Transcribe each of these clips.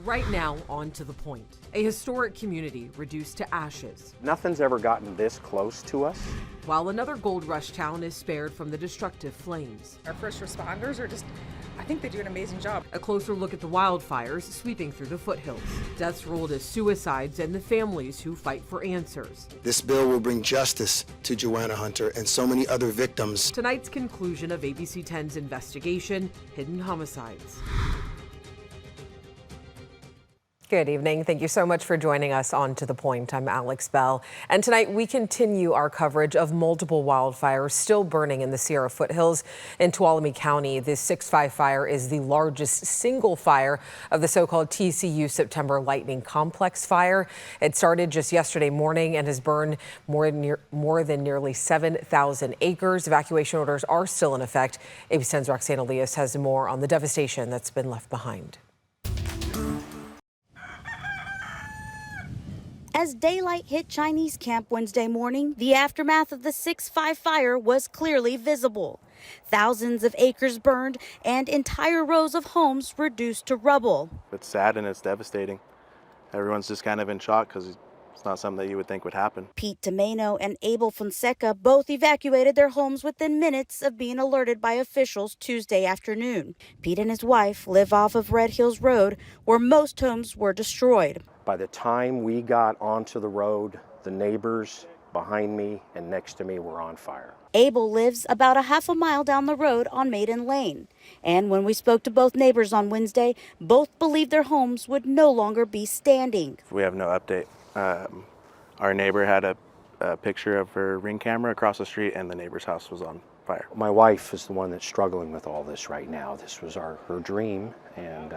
Right now, on to the point. A historic community reduced to ashes. Nothing's ever gotten this close to us. While another gold rush town is spared from the destructive flames. Our first responders are I think they do an amazing job. A closer look at the wildfires sweeping through the foothills. Deaths rolled as suicides and the families who fight for answers. This bill will bring justice to Joanna Hunter and so many other victims. Tonight's conclusion of ABC 10's investigation, Hidden Homicides. Good evening. Thank you so much for joining us on To The Point. I'm Alex Bell. And tonight we continue our coverage of multiple wildfires still burning in the Sierra foothills in Tuolumne County. This 6.5 fire is the largest single fire of the so-called TCU September Lightning Complex fire. It started just yesterday morning and has burned more than nearly 7,000 acres. Evacuation orders are still in effect. ABC 10's Roxanne Elias has more on the devastation that's been left behind. As daylight hit Chinese camp Wednesday morning, the aftermath of the 6.5 fire was clearly visible. Thousands of acres burned and entire rows of homes reduced to rubble. It's sad and it's devastating. Everyone's just kind of in shock because it's not something that you would think would happen. Pete Tomeno and Abel Fonseca both evacuated their homes within minutes of being alerted by officials Tuesday afternoon. Pete and his wife live off of Red Hills Road, where most homes were destroyed. By the time we got onto the road, the neighbors behind me and next to me were on fire. Abel lives about a half a mile down the road on Maiden Lane. And when we spoke to both neighbors on Wednesday, both believed their homes would no longer be standing. We have no update. Our neighbor had a picture of her Ring camera across the street and the neighbor's house was on fire. My wife is the one that's struggling with all this right now. This was her dream, and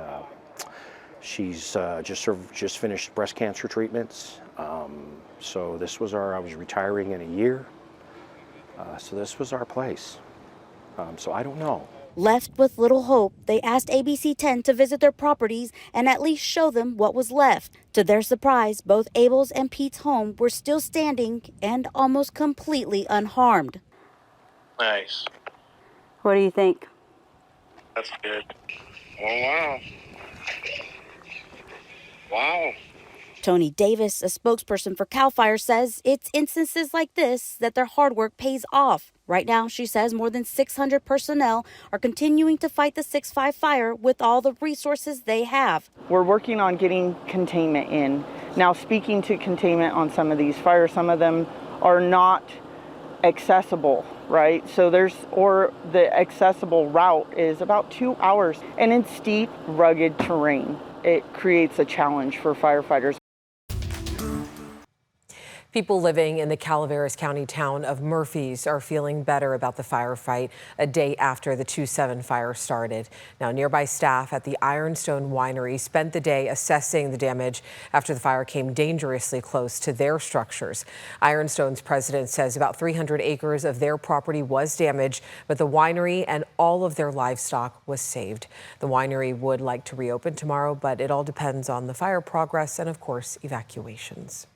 she's just finished breast cancer treatments. So this was I was retiring in a year. So this was our place. So I don't know. Left with little hope, they asked ABC 10 to visit their properties and at least show them what was left. To their surprise, both Abel's and Pete's home were still standing and almost completely unharmed. Nice. What do you think? That's good. Oh, wow. Wow. Tony Davis, a spokesperson for CAL FIRE, says it's instances like this that their hard work pays off. Right now, she says more than 600 personnel are continuing to fight the 6.5 fire with all the resources they have. We're working on getting containment in. Now, speaking to containment on some of these fires, some of them are not accessible, right? So the accessible route is about 2 hours, and in steep, rugged terrain. It creates a challenge for firefighters. People living in the Calaveras County town of Murphys are feeling better about the firefight a day after the 2.7 fire started. Now, nearby staff at the Ironstone Winery spent the day assessing the damage after the fire came dangerously close to their structures. Ironstone's president says about 300 acres of their property was damaged, but the winery and all of their livestock was saved. The winery would like to reopen tomorrow, but it all depends on the fire progress and, of course, evacuations.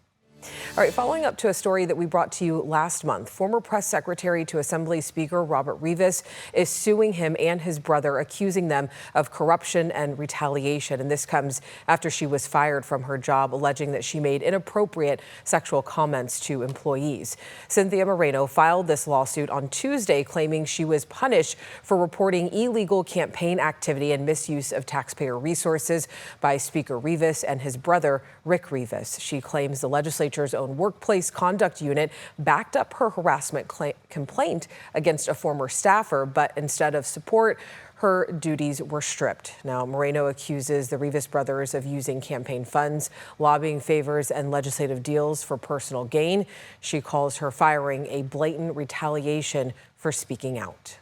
All right, following up to a story that we brought to you last month, former press secretary to Assembly Speaker Robert Rivas is suing him and his brother, accusing them of corruption and retaliation. And this comes after she was fired from her job, alleging that she made inappropriate sexual comments to employees. Cynthia Moreno filed this lawsuit on Tuesday, claiming she was punished for reporting illegal campaign activity and misuse of taxpayer resources by Speaker Rivas and his brother, Rick Rivas. She claims the legislature's own workplace conduct unit backed up her harassment complaint against a former staffer, but instead of support, her duties were stripped. Now, Moreno accuses the Rivas brothers of using campaign funds, lobbying favors, and legislative deals for personal gain. She calls her firing a blatant retaliation for speaking out.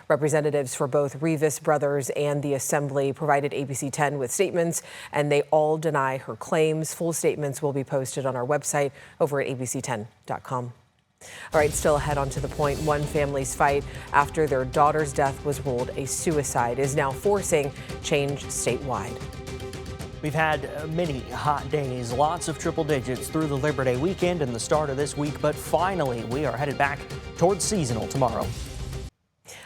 Representatives for both Rivas brothers and the Assembly provided ABC 10 with statements, and they all deny her claims. Full statements will be posted on our website over at abc10.com. All right, still ahead on To The Point. One family's fight after their daughter's death was ruled a suicide is now forcing change statewide. We've had many hot days, lots of triple digits through the Labor Day weekend and the start of this week, but finally we are headed back towards seasonal tomorrow.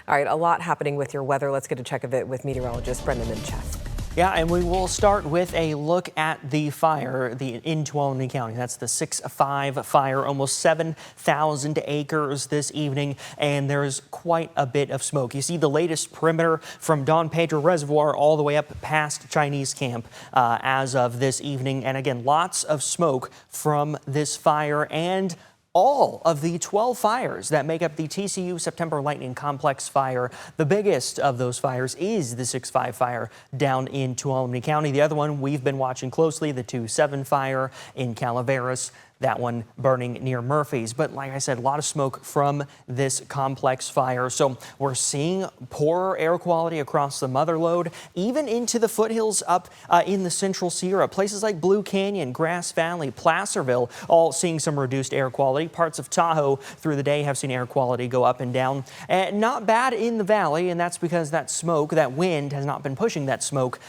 All right, a lot happening with your weather. Let's get a check of it with meteorologist Brendan Minchef. Yeah, and we will start with a look at the fire in Tuolumne County. That's the 6.5 fire, almost 7,000 acres this evening, and there's quite a bit of smoke. You see the latest perimeter from Don Pedro Reservoir all the way up past Chinese Camp as of this evening. And again, lots of smoke from this fire and all of the 12 fires that make up the TCU September Lightning Complex fire. The biggest of those fires is the 6.5 fire down in Tuolumne County. The other one we've been watching closely, the 2.7 fire in Calaveras. That one burning near Murphy's. But like I said, a lot of smoke from this complex fire. So we're seeing poorer air quality across the mother lode, even into the foothills up in the Central Sierra. Places like Blue Canyon, Grass Valley, Placerville, all seeing some reduced air quality. Parts of Tahoe through the day have seen air quality go up and down. Not bad in the valley, and that's because that smoke, that wind has not been pushing that smoke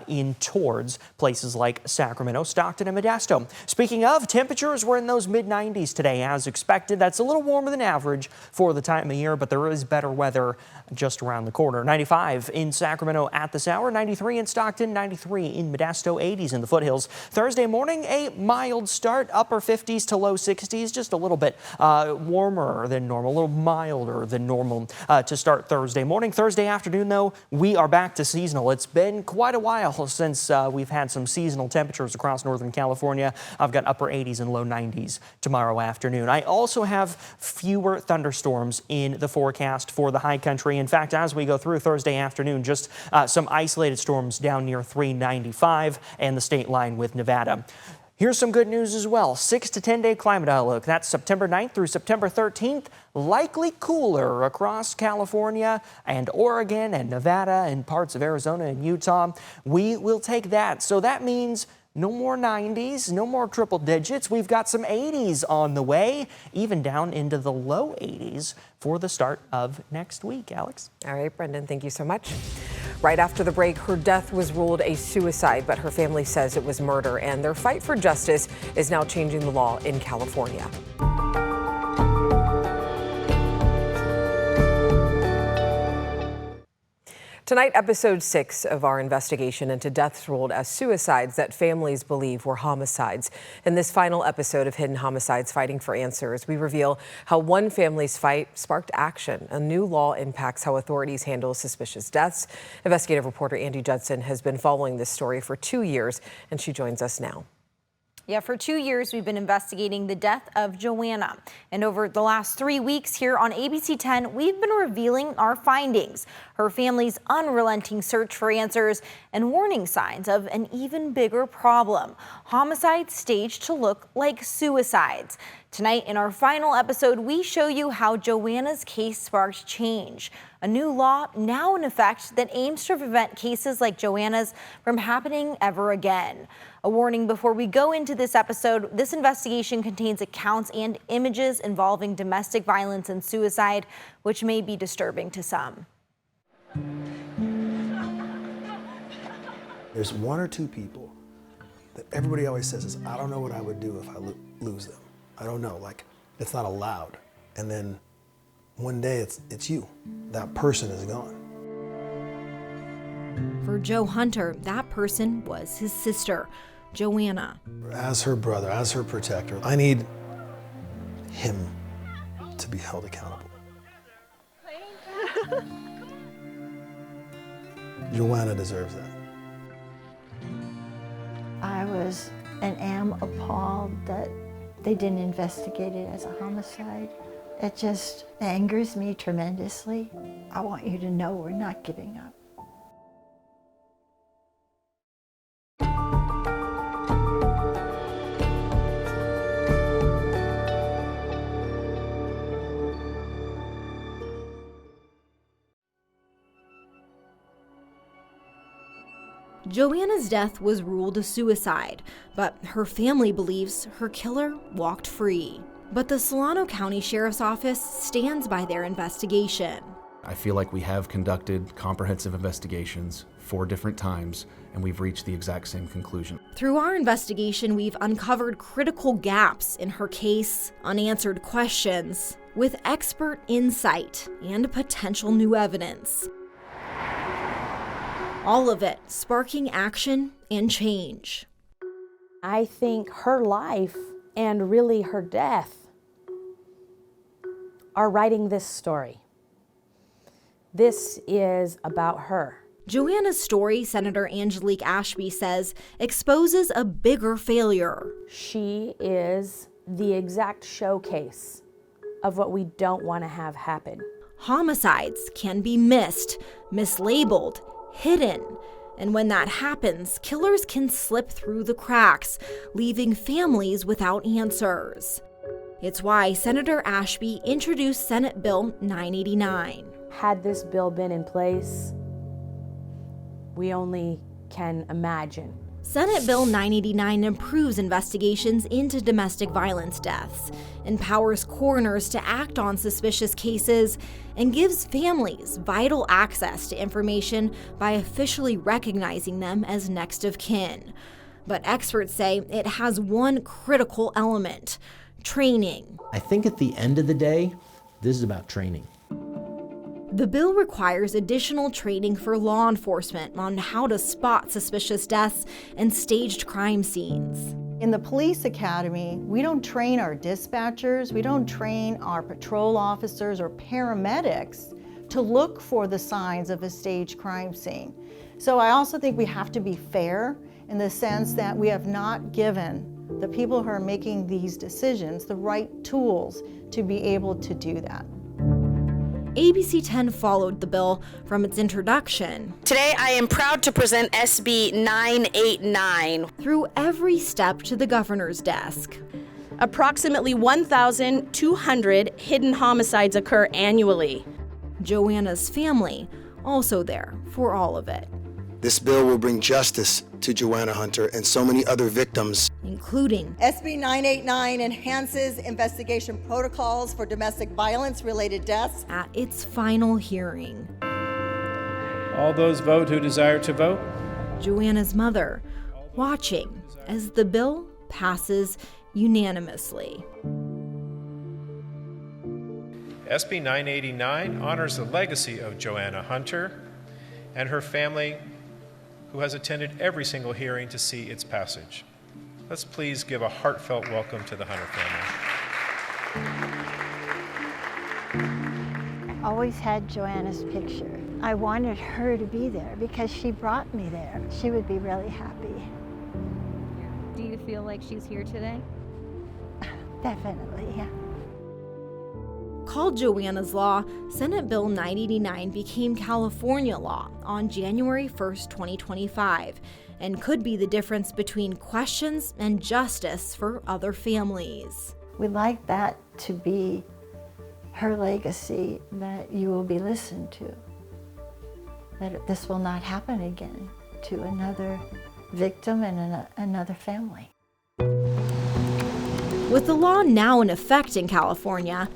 in towards places like Sacramento, Stockton, and Modesto. Speaking of temperatures, we're in those mid-90s today as expected. That's a little warmer than average for the time of year, but there is better weather just around the corner. 95 in Sacramento at this hour, 93 in Stockton, 93 in Modesto, 80s in the foothills. Thursday morning, a mild start, upper 50s to low 60s, just a little bit warmer than normal, a little milder than normal to start Thursday morning. Thursday afternoon, though, we are back to seasonal. It's been quite a while since we've had some seasonal temperatures across Northern California. I've got upper 80s and low 90s tomorrow afternoon. I also have fewer thunderstorms in the forecast for the high country. In fact, as we go through Thursday afternoon, just some isolated storms down near 395 and the state line with Nevada. Here's some good news as well. 6 to 10 day climate outlook. That's September 9th through September 13th. Likely cooler across California and Oregon and Nevada and parts of Arizona and Utah. We will take that. So that means no more 90s, no more triple digits. We've got some 80s on the way, even down into the low 80s for the start of next week. Alex? All right, Brendan, thank you so much. Right after the break, her death was ruled a suicide, but her family says it was murder, and their fight for justice is now changing the law in California. Tonight, episode 6 of our investigation into deaths ruled as suicides that families believe were homicides. In this final episode of Hidden Homicides Fighting for Answers, we reveal how one family's fight sparked action. A new law impacts how authorities handle suspicious deaths. Investigative reporter Andy Judson has been following this story for 2 years, and she joins us now. Yeah, for 2 years, we've been investigating the death of Joanna. And over the last 3 weeks here on ABC 10, we've been revealing our findings, her family's unrelenting search for answers, and warning signs of an even bigger problem: homicides staged to look like suicides. Tonight, in our final episode, we show you how Joanna's case sparked change. A new law now in effect that aims to prevent cases like Joanna's from happening ever again. A warning before we go into this episode: this investigation contains accounts and images involving domestic violence and suicide, which may be disturbing to some. There's one or two people that everybody always says is, I don't know what I would do if I lose them. I don't know, like, it's not allowed. And then one day it's you. That person is gone. For Joe Hunter, that person was his sister, Joanna. As her brother, as her protector, I need him to be held accountable. Joanna deserves that. I was and am appalled that they didn't investigate it as a homicide. It just angers me tremendously. I want you to know we're not giving up. Joanna's death was ruled a suicide, but her family believes her killer walked free. But the Solano County Sheriff's Office stands by their investigation. I feel like we have conducted comprehensive investigations 4 different times, and we've reached the exact same conclusion. Through our investigation, we've uncovered critical gaps in her case, unanswered questions, with expert insight and potential new evidence. All of it sparking action and change. I think her life and really her death are writing this story. This is about her. Joanna's story, Senator Angelique Ashby says, exposes a bigger failure. She is the exact showcase of what we don't want to have happen. Homicides can be missed, mislabeled, hidden. And when that happens, killers can slip through the cracks, leaving families without answers. It's why Senator Ashby introduced Senate Bill 989. Had this bill been in place, we only can imagine. Senate Bill 989 improves investigations into domestic violence deaths, empowers coroners to act on suspicious cases, and gives families vital access to information by officially recognizing them as next of kin. But experts say it has one critical element: training. I think at the end of the day, this is about training. The bill requires additional training for law enforcement on how to spot suspicious deaths and staged crime scenes. In the police academy, we don't train our dispatchers, we don't train our patrol officers or paramedics to look for the signs of a staged crime scene. So I also think we have to be fair in the sense that we have not given the people who are making these decisions the right tools to be able to do that. ABC 10 followed the bill from its introduction. Today, I am proud to present SB 989. Through every step to the governor's desk. Approximately 1,200 hidden homicides occur annually. Joanna's family also there for all of it. This bill will bring justice to Joanna Hunter and so many other victims. Including SB 989 enhances investigation protocols for domestic violence-related deaths. At its final hearing. All those vote who desire to vote. Joanna's mother watching as the bill passes unanimously. SB 989 honors the legacy of Joanna Hunter and her family, who has attended every single hearing to see its passage. Let's please give a heartfelt welcome to the Hunter family. I always had Joanna's picture. I wanted her to be there because she brought me there. She would be really happy. Do you feel like she's here today? Definitely, yeah. Called Joanna's Law, Senate Bill 989 became California law on January 1st, 2025, and could be the difference between questions and justice for other families. We'd like that to be her legacy, that you will be listened to, that this will not happen again to another victim and another family. With the law now in effect in California,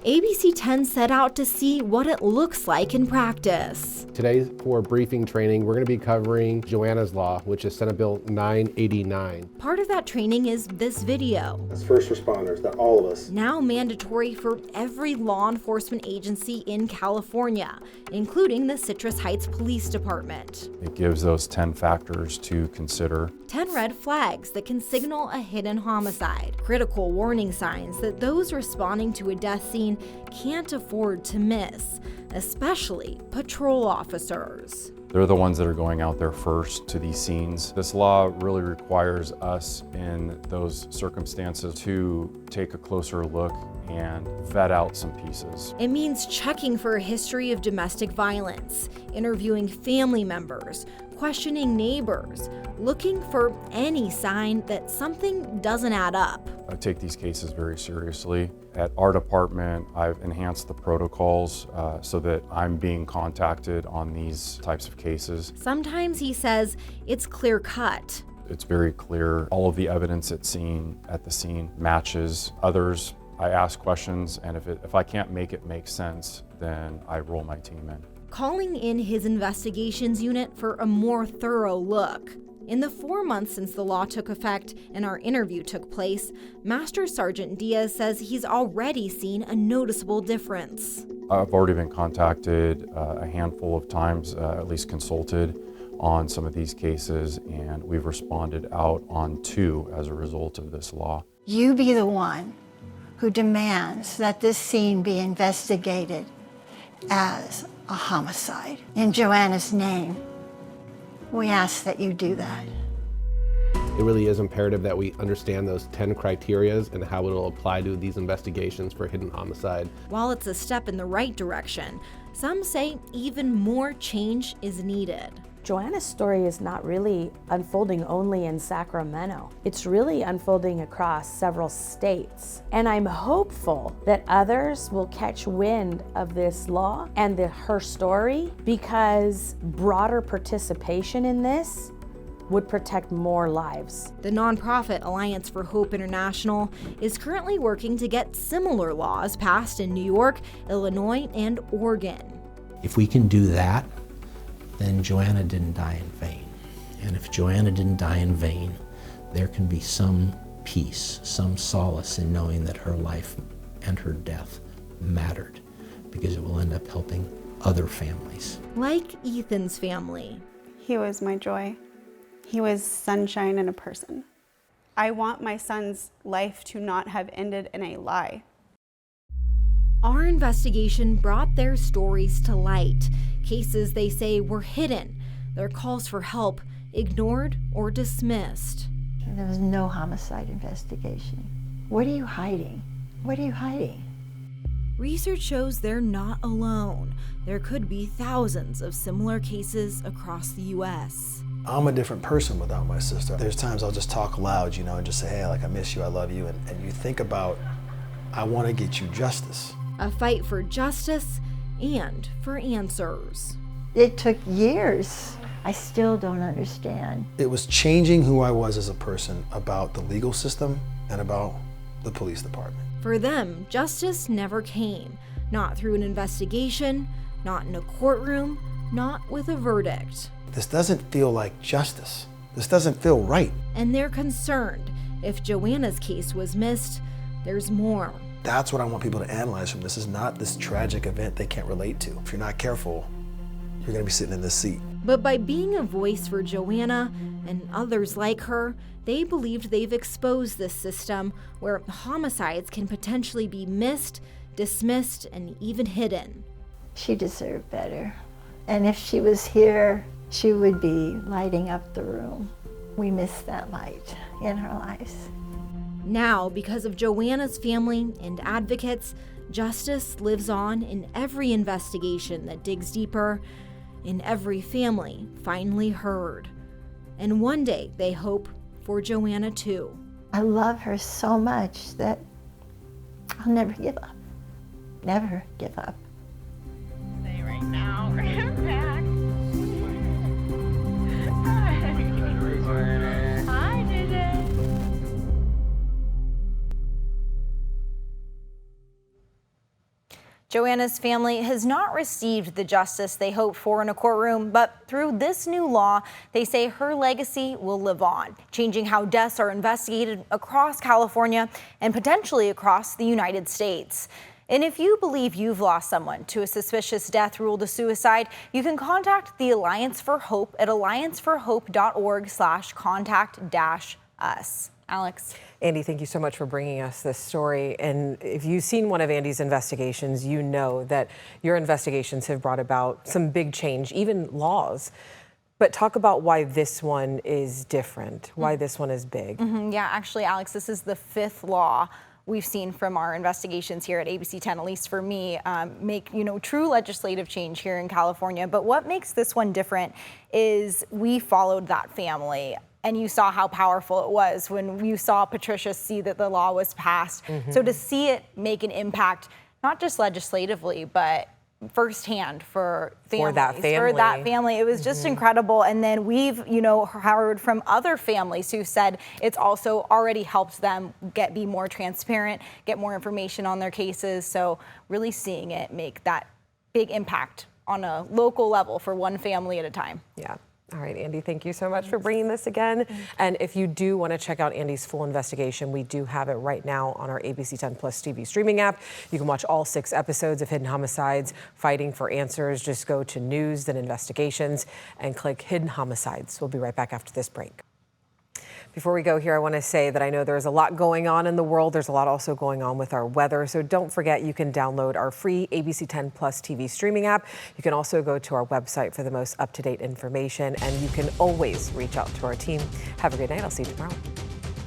ABC 10 set out to see what it looks like in practice. Today, for briefing training, we're going to be covering Joanna's Law, which is Senate Bill 989. Part of that training is this video. As first responders, that all of us. Now mandatory for every law enforcement agency in California, including the Citrus Heights Police Department. It gives those 10 factors to consider. 10 red flags that can signal a hidden homicide. Critical warning signs that those responding to a death scene can't afford to miss, especially patrol officers. They're the ones that are going out there first to these scenes. This law really requires us in those circumstances to take a closer look and vet out some pieces. It means checking for a history of domestic violence, interviewing family members, questioning neighbors, looking for any sign that something doesn't add up. I take these cases very seriously. At our department, I've enhanced the protocols so that I'm being contacted on these types of cases. Sometimes, he says, it's clear-cut. It's very clear. All of the evidence at the scene matches. Others, I ask questions, and if I can't make it make sense, then I roll my team in. Calling in his investigations unit for a more thorough look. In the 4 months since the law took effect and our interview took place, Master Sergeant Diaz says he's already seen a noticeable difference. I've already been contacted a handful of times, at least consulted on some of these cases, and we've responded out on 2 as a result of this law. You be the one who demands that this scene be investigated as a homicide. In Joanna's name, we ask that you do that. It really is imperative that we understand those 10 criterias and how it'll apply to these investigations for hidden homicide. While it's a step in the right direction, some say even more change is needed. Joanna's story is not really unfolding only in Sacramento. It's really unfolding across several states. And I'm hopeful that others will catch wind of this law and her story, because broader participation in this would protect more lives. The nonprofit Alliance for Hope International is currently working to get similar laws passed in New York, Illinois, and Oregon. If we can do that, then Joanna didn't die in vain. And if Joanna didn't die in vain, there can be some peace, some solace in knowing that her life and her death mattered, because it will end up helping other families. Like Ethan's family. He was my joy. He was sunshine in a person. I want my son's life to not have ended in a lie. Our investigation brought their stories to light. Cases they say were hidden, their calls for help ignored or dismissed. There was no homicide investigation. What are you hiding? What are you hiding? Research shows they're not alone. There could be thousands of similar cases across the U.S. I'm a different person without my sister. There's times I'll just talk loud, you know, and just say, hey, like, I miss you, I love you. And you think about, I want to get you justice. A fight for justice and for answers. It took years. I still don't understand. It was changing who I was as a person about the legal system and about the police department. For them, justice never came. Not through an investigation, not in a courtroom, not with a verdict. This doesn't feel like justice. This doesn't feel right. And they're concerned. If Joanna's case was missed, there's more. That's what I want people to analyze from this. Is not this tragic event they can't relate to. If you're not careful, you're gonna be sitting in this seat. But by being a voice for Joanna and others like her, they believed they've exposed this system where homicides can potentially be missed, dismissed, and even hidden. She deserved better. And if she was here, she would be lighting up the room. We miss that light in her lives. Now, because of Joanna's family and advocates, justice lives on in every investigation that digs deeper, in every family finally heard. And one day, they hope, for Joanna too. I love her so much that I'll never give up. Never give up. Stay right now. We're back. I did it. Joanna's family has not received the justice they hoped for in a courtroom, but through this new law, they say her legacy will live on, changing how deaths are investigated across California and potentially across the United States. And if you believe you've lost someone to a suspicious death ruled a suicide, you can contact the Alliance for Hope at allianceforhope.org/contact-us. Alex. Andy, thank you so much for bringing us this story. And if you've seen one of Andy's investigations, you know that your investigations have brought about some big change, even laws. But talk about why this one is different, why this one is big. Yeah, actually, Alex, this is the 5th law we've seen from our investigations here at ABC 10, at least for me, make true legislative change here in California. But what makes this one different is we followed that family. And you saw how powerful it was when you saw Patricia see that the law was passed. So to see it make an impact, not just legislatively, but firsthand for families, for that family, it was just incredible. And then we've, heard from other families who said it's also already helped them be more transparent, get more information on their cases. So really seeing it make that big impact on a local level for one family at a time. Yeah. All right, Andy, thank you so much for bringing this again. And if you do want to check out Andy's full investigation, we do have it right now on our ABC 10 Plus TV streaming app. You can watch all 6 episodes of Hidden Homicides, Fighting for Answers. Just go to News, then Investigations, and click Hidden Homicides. We'll be right back after this break. Before we go here, I want to say that I know there's a lot going on in the world. There's a lot also going on with our weather. So don't forget, you can download our free ABC 10 Plus TV streaming app. You can also go to our website for the most up-to-date information, and you can always reach out to our team. Have a great night. I'll see you tomorrow.